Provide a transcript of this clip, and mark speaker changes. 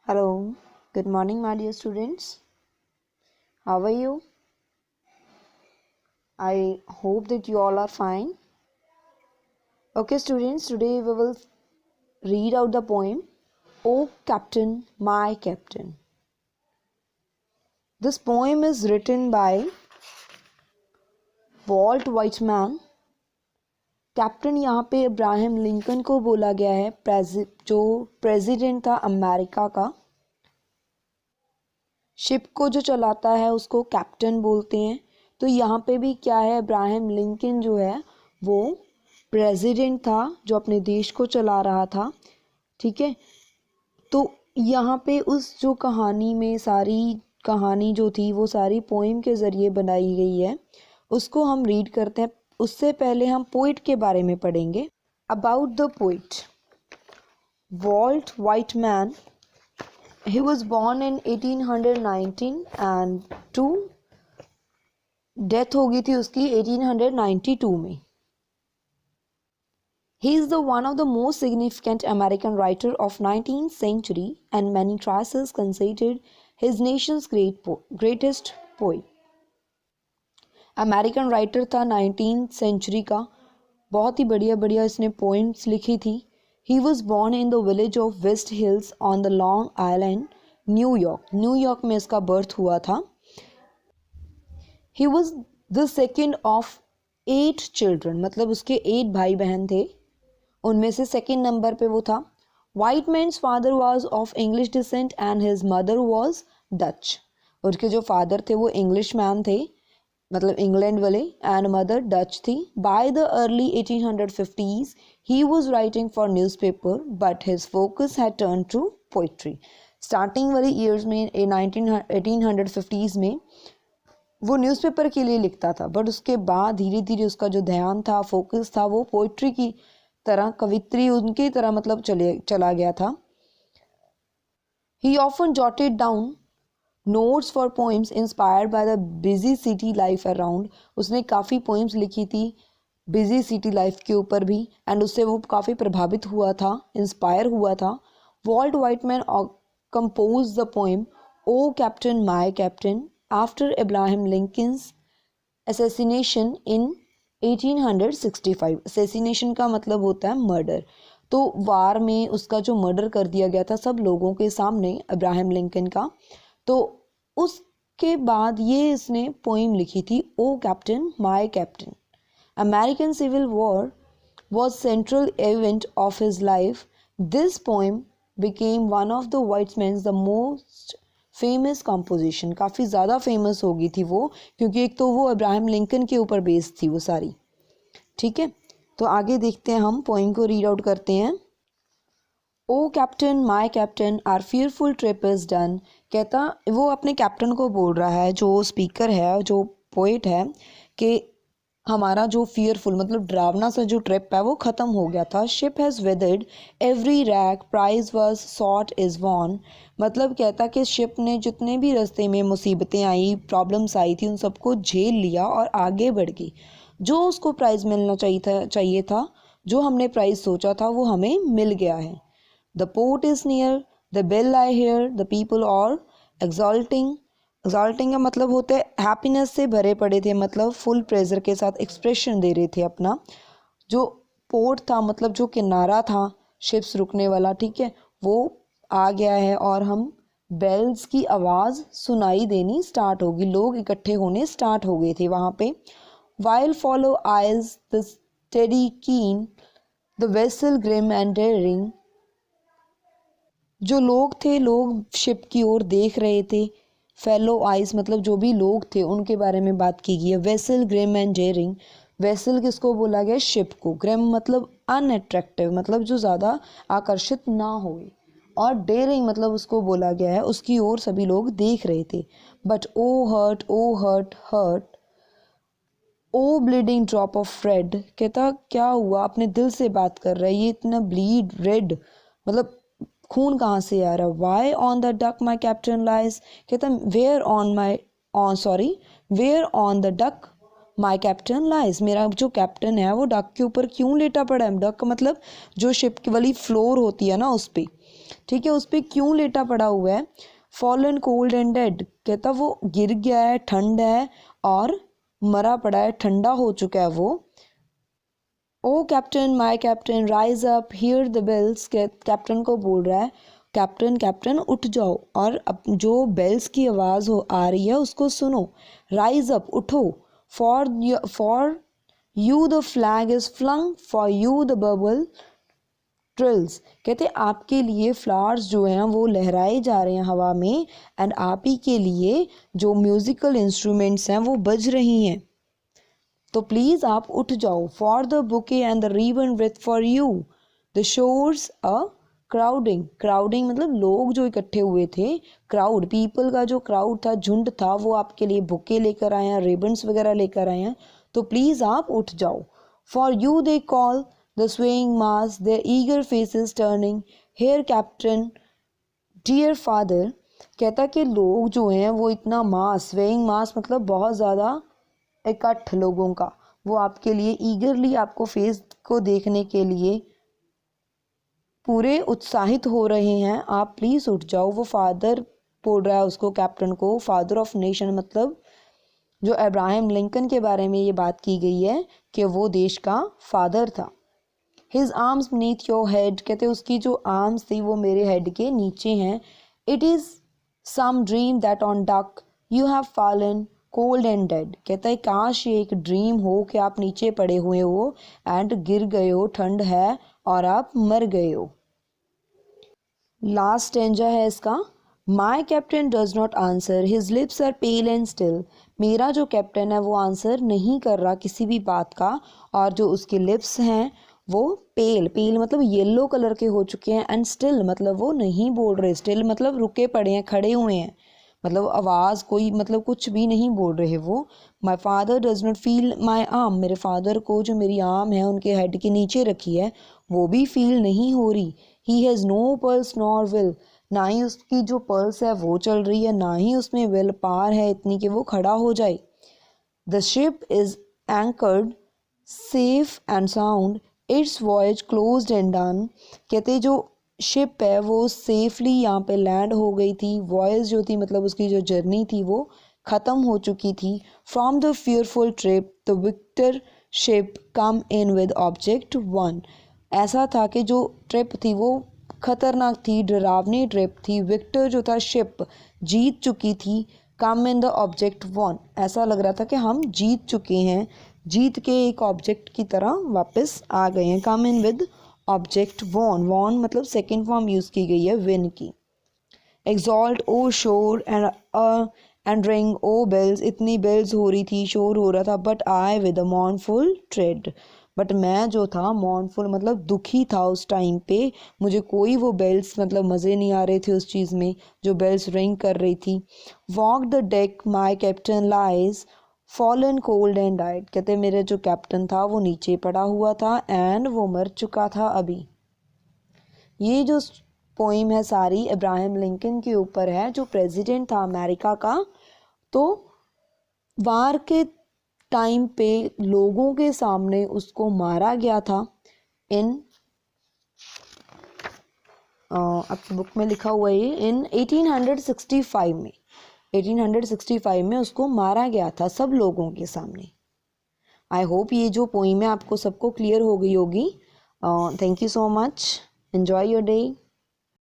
Speaker 1: Hello, good morning, my dear students. How are you? I hope that you all are fine. Okay, students, today we will read out the poem, O Captain, My Captain. This poem is written by Walt Whitman. Captain यहाँ पे Abraham Lincoln को बोला गया है, जो president था America का. Ship को जो चलाता है उसको कैप्टन बोलते हैं. तो यहाँ पे भी क्या है, अब्राहम लिंकन जो है वो प्रेसिडेंट था जो अपने देश को चला रहा था. ठीक है, तो यहाँ पे उस जो कहानी में सारी कहानी जो थी वो सारी पोइम के ज़रिए बनाई गई है, उसको हम रीड करते हैं. उससे पहले हम पोइट के बारे में पढ़ेंगे. About the poet Walt Whitman. He was born in 1819 and death हो गई थी उसकी 1892 में. He is the one of the most significant American writer of 19th century and many traces considered his nation's greatest poet. American writer था 19th century का, बहुत ही बढ़िया बढ़िया इसने पोइम्स लिखी थी. He was born in the village of West Hills on the Long Island, New York में इसका बर्थ हुआ था. He was the second of 8 children, मतलब उसके 8 भाई बहन थे, उनमें से सेकेंड नंबर पे वो था. Whiteman's father was of English descent and his mother was Dutch. उसके जो फादर थे वो इंग्लिश मैन थे, मतलब इंग्लैंड वाले, एंड मदर डच थी. By the early 1850s he was writing for newspaper but his focus had turned to poetry. Starting वाली years में 1850s में वो न्यूज़पेपर के लिए लिखता था, बट उसके बाद धीरे धीरे उसका जो ध्यान था, फोकस था, वो पोइट्री की तरह, कवित्री उनकी तरह मतलब चला गया था. He often jotted down notes for poems inspired by the busy city life around. उसने काफ़ी पोइम्स लिखी थी बिजी सिटी लाइफ के ऊपर भी, एंड उससे वो काफ़ी प्रभावित हुआ था, इंस्पायर हुआ था. Walt Whitman composed the poem O Captain My Captain after Abraham Lincoln's assassination in 1865. assassination का मतलब होता है मर्डर. तो वार में उसका जो मर्डर कर दिया गया था सब लोगों के सामने, अब्राहम लिंकन का. तो उसके बाद ये इसने पोइम लिखी थी O captain my captain. American civil war was central event of his life. This poem became one of the Whiteman's the most famous composition. काफ़ी ज़्यादा फेमस हो गई थी वो, क्योंकि एक तो वो अब्राहम लिंकन के ऊपर बेस्ड थी वो सारी. ठीक है, तो आगे देखते हैं, हम पोइम को रीड आउट करते हैं. O captain my captain our fearful trip is done. कहता वो अपने कैप्टन को बोल रहा है, जो स्पीकर है, जो पोइट है, कि हमारा जो fearful मतलब डरावना सा जो ट्रिप है वो ख़त्म हो गया था. Ship has weathered every rack, prize was sought is won. मतलब कहता कि शिप ने जितने भी रास्ते में मुसीबतें आई, प्रॉब्लम्स आई थी, उन सबको झेल लिया और आगे बढ़ गई. जो उसको प्राइज़ मिलना चाहिए था, जो हमने प्राइज़ सोचा था वो हमें मिल गया है. The port is near, the bell I hear, the people are exulting का मतलब होता है हैप्पीनेस से भरे पड़े थे, मतलब फुल प्रेजर के साथ एक्सप्रेशन दे रहे थे अपना. जो पोर्ट था मतलब जो किनारा था शिप्स रुकने वाला, ठीक है, वो आ गया है और हम बेल्स की आवाज़ सुनाई देनी स्टार्ट होगी, लोग इकट्ठे होने स्टार्ट हो गए थे वहाँ पे. While follow eyes the steady keel the vessel grim and daring. जो लोग थे, लोग शिप की ओर देख रहे थे. फेलो आइज मतलब जो भी लोग थे उनके बारे में बात की गई है. Vessel grim and daring, vessel किसको बोला गया, शिप को. ग्रिम मतलब अनअट्रैक्टिव, मतलब जो ज़्यादा आकर्षित ना हो, और डेयरिंग मतलब उसको बोला गया है उसकी ओर सभी लोग देख रहे थे. But O heart O bleeding drop of red. कहता क्या हुआ, अपने दिल से बात कर रहा है, ये इतना ब्लीड रेड मतलब खून कहाँ से आ रहा है. Why on the deck my captain lies. कहता where on the deck my captain lies. मेरा जो कैप्टन है वो डक के ऊपर क्यों लेटा पड़ा है. डक मतलब जो शिप की वाली फ्लोर होती है ना, उस पर. ठीक है, उस पर क्यों लेटा पड़ा हुआ है, फॉलन कोल्ड एंड डेड, कहता वो गिर गया है, ठंड है और मरा पड़ा है, ठंडा हो चुका है वो। O captain my captain rise up hear the bells, captain को बोल रहा है कैप्टन कैप्टन उठ जाओ और अब जो बेल्स की आवाज़ हो आ रही है उसको सुनो। राइज अप उठो, for you the flag is flung, for you the bubble trills, कहते आपके लिए फ्लावर्स जो हैं वो लहराए जा रहे हैं हवा में, एंड आप ही के लिए जो म्यूजिकल इंस्ट्रूमेंट्स हैं वो बज रही हैं, तो प्लीज़ आप उठ जाओ। For the bouquet and the ribbon with for you the shores a crowding, crowding मतलब लोग जो इकट्ठे हुए थे, क्राउड पीपल का जो क्राउड था, झुंड था, वो आपके लिए बुके लेकर आए हैं, रिबन्स वगैरह लेकर आए हैं, तो प्लीज़ आप उठ जाओ। For you they call the swaying mass, their eager faces turning, here captain dear father, कहता कि लोग जो हैं वो इतना मास, स्वेइंग मास मतलब बहुत ज़्यादा इकट्ठ लोगों का, वो आपके लिए ईगरली आपको फेस को देखने के लिए पूरे उत्साहित हो रहे हैं, आप प्लीज़ उठ जाओ। वो फादर बोल रहा है उसको, कैप्टन को, फादर ऑफ नेशन, मतलब जो अब्राहम लिंकन के बारे में ये बात की गई है कि वो देश का फादर था। His arms beneath your head, कहते उसकी जो आर्म्स थी वो मेरे हेड के नीचे हैं। It is some dream that on deck you have fallen cold and dead, कहता है काश ये एक ड्रीम हो कि आप नीचे पड़े हुए हो एंड गिर गए हो, ठंड है और आप मर गए हो। लास्ट स्टेंजा है इसका, my captain does not answer his lips are pale and still, मेरा जो कैप्टन है वो आंसर नहीं कर रहा किसी भी बात का, और जो उसके लिप्स हैं वो पेल, पेल मतलब येलो कलर के हो चुके हैं, एंड स्टिल मतलब वो नहीं बोल रहे, स्टिल मतलब रुके पड़े हैं, खड़े हुए हैं, मतलब आवाज़ कोई मतलब कुछ भी नहीं बोल रहे वो। My father does not feel my arm, मेरे फादर को जो मेरी आर्म है उनके हेड के नीचे रखी है वो भी फील नहीं हो रही। He has no pulse nor will, ना ही उसकी जो पल्स है वो चल रही है, ना ही उसमें विल पार है इतनी कि वो खड़ा हो जाए। The ship is anchored safe and sound, it's voyage closed end done, कहते जो शिप है वो सेफली यहाँ पे लैंड हो गई थी, वॉयज जो थी मतलब उसकी जो जर्नी थी वो ख़त्म हो चुकी थी। From the fearful trip the victor ship come in with object won, ऐसा था कि जो ट्रिप थी वो खतरनाक थी, डरावनी ट्रिप थी, विक्टर जो था शिप जीत चुकी थी, कम इन द ऑब्जेक्ट वन, ऐसा लग रहा था कि हम जीत चुके हैं, जीत के एक ऑब्जेक्ट की तरह वापस आ गए हैं। Come in with object won, won मतलब सेकेंड फॉर्म यूज़ की गई है विन की। Exult O shore and ring O bells, इतनी बेल्स हो रही थी, शोर हो रहा था, but I with a mournful tread, but मैं जो था मॉर्नफुल मतलब दुखी था उस टाइम पे, मुझे कोई वो बेल्स मतलब मज़े नहीं आ रहे थे उस चीज़ में जो बेल्स रिंग कर रही थी। Walk the deck my captain lies fallen cold and died, कहते मेरे जो कैप्टन था वो नीचे पड़ा हुआ था एंड वो मर चुका था अभी। ये जो पोइम है सारी अब्राहम लिंकन के ऊपर है, जो प्रेसिडेंट था अमेरिका का, तो वार के टाइम पे लोगों के सामने उसको मारा गया था। इन आपकी बुक में लिखा हुआ है इन 1865 में, 1865 में उसको मारा गया था सब लोगों के सामने। आई होप ये जो पोइम है आपको सबको क्लियर हो गई होगी। Thank you so much, enjoy your day.